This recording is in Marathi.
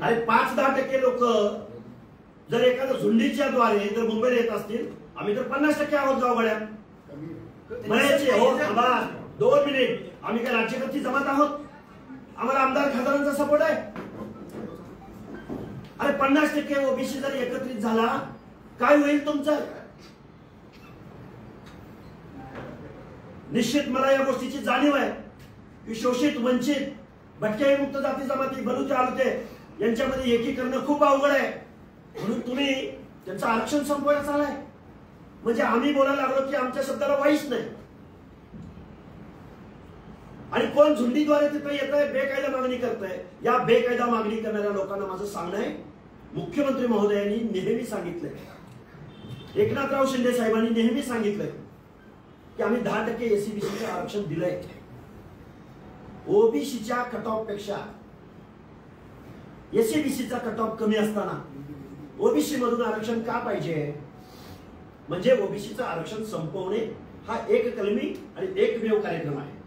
अरे 5-10% लोक जर एखाद्या झुंडीच्या द्वारे जर मुंबईला येत असतील, आम्ही तर 50% आहोत गावगाड्यात. म्हणायचे हो थांबा 2 मिनिट, आम्ही काय राज्यकर्ती जमात आहोत? आम्हाला आमदार खासदारांचा सपोर्ट आहे. अरे 50% ओबीसी जर एकत्रित झाला काय होईल तुमचं? निश्चित मला या गोष्टीची जाणीव आहे की शोषित, वंचित, भटक्या मुक्त जाती जमाती, बलुते, आलते यांच्यामध्ये एकीकरण खूप अवघड आहे. म्हणून तुम्ही त्यांचं आरक्षण संपवायला चाललाय. म्हणजे आम्ही बोलायला लागलो की आमच्या शब्दाला वाईच नाही. आणि कोण झुंडीद्वारे तिथे येत आहे, बेकायदा मागणी करत आहे. या बेकायदा मागणी करणाऱ्या लोकांना माझं सांगणं आहे, मुख्यमंत्री महोदयांनी नेहमी सांगितलंय, एकनाथराव शिंदे साहेबांनी नेहमी सांगितलंय की आम्ही 10% एससीबीसीचं आरक्षण दिलंय. ओबीसीच्या कट ऑफ पेक्षा एससीबीसीचा कट ऑफ कमी असताना ओबीसी मधून आरक्षण का पाहिजे? म्हणजे ओबीसीचं आरक्षण संपवणे हा एक कलमी आणि एकमेव कार्यक्रम आहे.